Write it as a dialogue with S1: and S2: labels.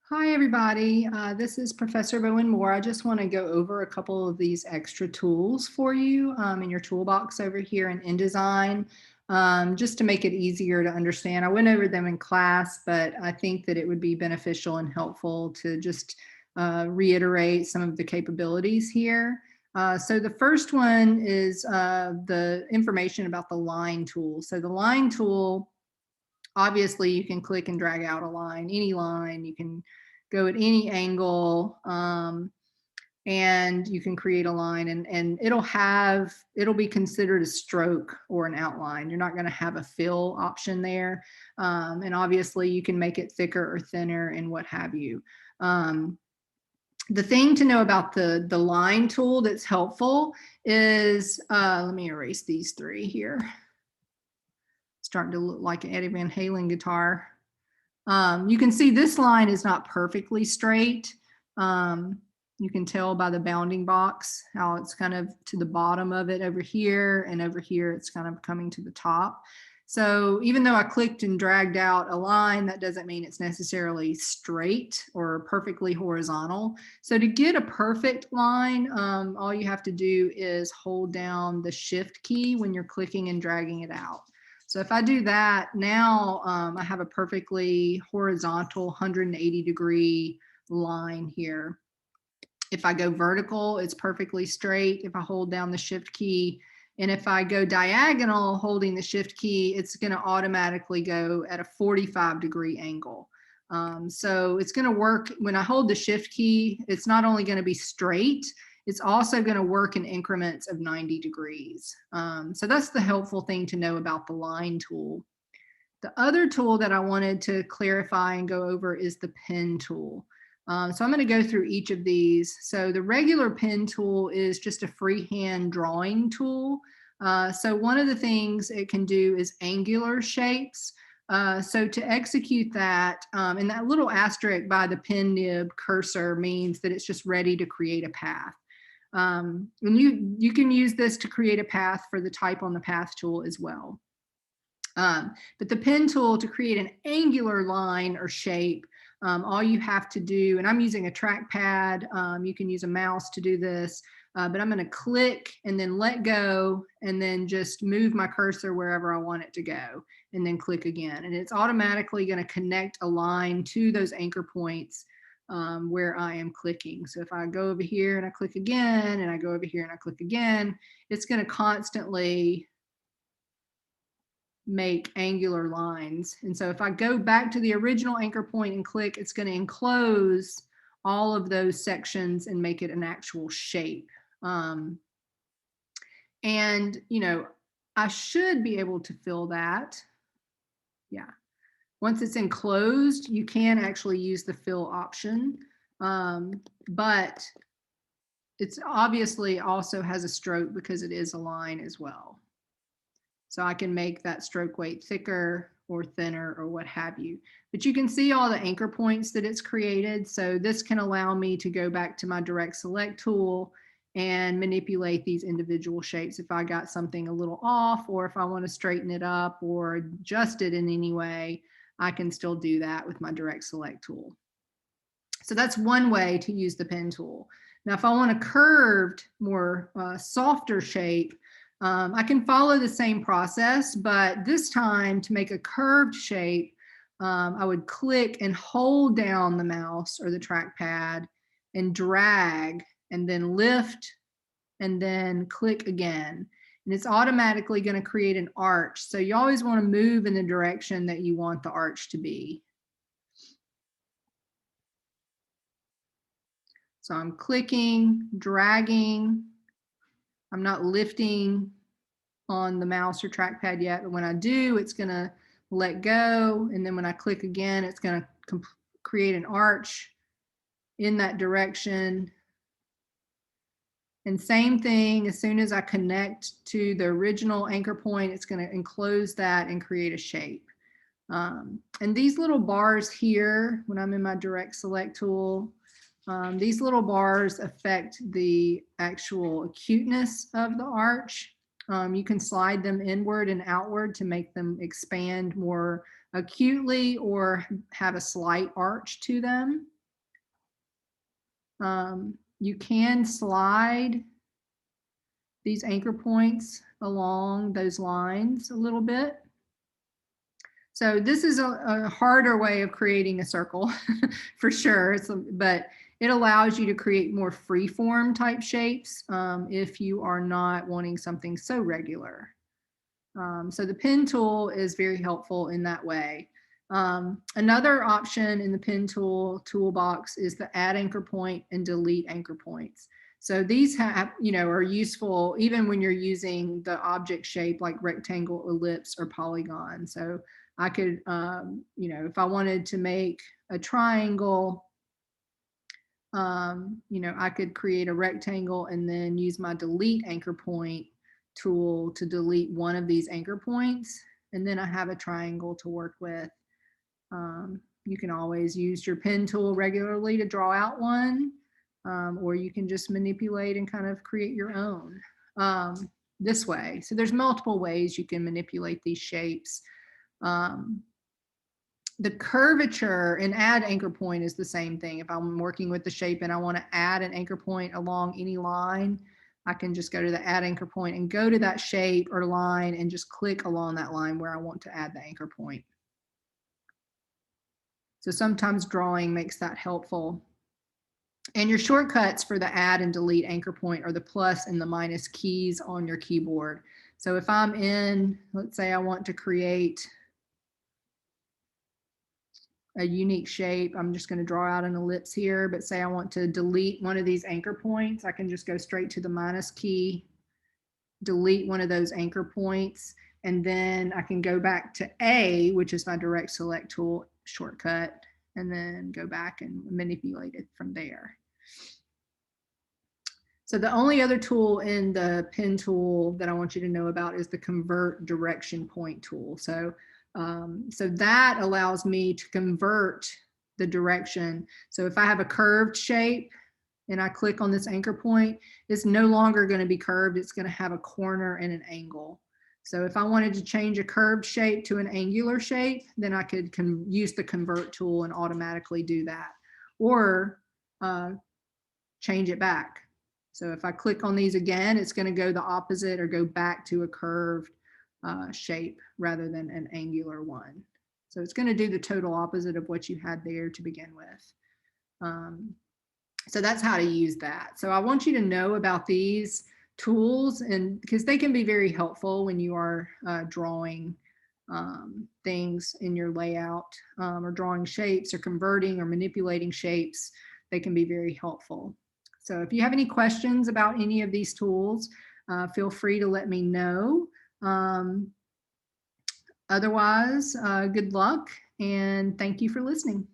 S1: Hi, everybody. This is Professor Bowen-Moore. I just want to go over a couple of these extra tools for you in your toolbox over here in InDesign, just to make it easier to understand. I went over them in class, but I think that it would be beneficial and helpful to just reiterate some of the capabilities here. So the first one is the information about the line tool. So the line tool, obviously you can click and drag out a line, any line, you can go at any angle, and you can create a line, and it'll be considered a stroke or an outline. You're not going to have a fill option there. And obviously you can make it thicker or thinner and what have you. The thing to know about the line tool that's helpful is, let me erase these three here. Starting to look like an Eddie Van Halen guitar. You can see this line is not perfectly straight. You can tell by the bounding box how it's kind of to the bottom of it over here, and over here it's kind of coming to the top. So even though I clicked and dragged out a line, that doesn't mean it's necessarily straight or perfectly horizontal. So to get a perfect line, all you have to do is hold down the Shift key when you're clicking and dragging it out. So if I do that, now I have a perfectly horizontal 180-degree line here. If I go vertical, it's perfectly straight if I hold down the Shift key. And if I go diagonal holding the Shift key, it's going to automatically go at a 45-degree angle. So it's going to work when I hold the Shift key. It's not only going to be straight, it's also going to work in increments of 90 degrees. So that's the helpful thing to know about the line tool. The other tool that I wanted to clarify and go over is the pen tool. So I'm going to go through each of these. So the regular pen tool is just a freehand drawing tool. So one of the things it can do is angular shapes. So to execute that, and that little asterisk by the pen nib cursor means that it's just ready to create a path. And you can use this to create a path for the type on the path tool as well. But the pen tool, to create an angular line or shape, all you have to do, and I'm using a trackpad, you can use a mouse to do this, but I'm going to click and then let go and then just move my cursor wherever I want it to go and then click again. And it's automatically going to connect a line to those anchor points where I am clicking. So if I go over here and I click again, and I go over here and I click again, it's going to constantly make angular lines. And so if I go back to the original anchor point and click, it's going to enclose all of those sections and make it an actual shape. And, you know, I should be able to fill that. Yeah. Once it's enclosed, you can actually use the fill option, but it's obviously also has a stroke because it is a line as well. So I can make that stroke weight thicker or thinner or what have you. But you can see all the anchor points that it's created. So this can allow me to go back to my direct select tool and manipulate these individual shapes if I got something a little off, or if I want to straighten it up or adjust it in any way, I can still do that with my direct select tool. So that's one way to use the pen tool. Now, if I want a curved, more softer shape, I can follow the same process, but this time to make a curved shape, I would click and hold down the mouse or the trackpad and drag and then lift and then click again. And it's automatically going to create an arch. So you always want to move in the direction that you want the arch to be. So I'm clicking, dragging. I'm not lifting on the mouse or trackpad yet, but when I do, it's going to let go. And then when I click again, it's going to create an arch in that direction. And same thing, as soon as I connect to the original anchor point, it's going to enclose that and create a shape. And these little bars here, when I'm in my direct select tool, these little bars affect the actual acuteness of the arch. You can slide them inward and outward to make them expand more acutely or have a slight arch to them. You can slide these anchor points along those lines a little bit. So this is a harder way of creating a circle for sure. But it allows you to create more free-form type shapes if you are not wanting something so regular. So the pen tool is very helpful in that way. Another option in the pen tool toolbox is the add anchor point and delete anchor points. So these have, are useful even when you're using the object shape like rectangle, ellipse, or polygon. So I could, if I wanted to make a triangle, I could create a rectangle and then use my delete anchor point tool to delete one of these anchor points. And then I have a triangle to work with. You can always use your pen tool regularly to draw out one, or you can just manipulate and kind of create your own this way. So there's multiple ways you can manipulate these shapes. The curvature and add anchor point is the same thing. If I'm working with the shape and I want to add an anchor point along any line, I can just go to the add anchor point and go to that shape or line and just click along that line where I want to add the anchor point. So sometimes drawing makes that helpful. And your shortcuts for the add and delete anchor point are the plus and the minus keys on your keyboard. So if I'm in, let's say I want to create a unique shape, I'm just going to draw out an ellipse here, but say I want to delete one of these anchor points, I can just go straight to the minus key, delete one of those anchor points, and then I can go back to A, which is my direct select tool shortcut, and then go back and manipulate it from there. So the only other tool in the pen tool that I want you to know about is the convert direction point tool. So that allows me to convert the direction. So if I have a curved shape and I click on this anchor point, it's no longer going to be curved. It's going to have a corner and an angle. So if I wanted to change a curved shape to an angular shape, then I could use the convert tool and automatically do that, or change it back. So if I click on these again, it's going to go the opposite or go back to a curved shape rather than an angular one. So it's going to do the total opposite of what you had there to begin with. So that's how to use that. So I want you to know about these tools, and because they can be very helpful when you are drawing things in your layout, or drawing shapes or converting or manipulating shapes. They can be very helpful. So if you have any questions about any of these tools, feel free to let me know. Otherwise, good luck and thank you for listening.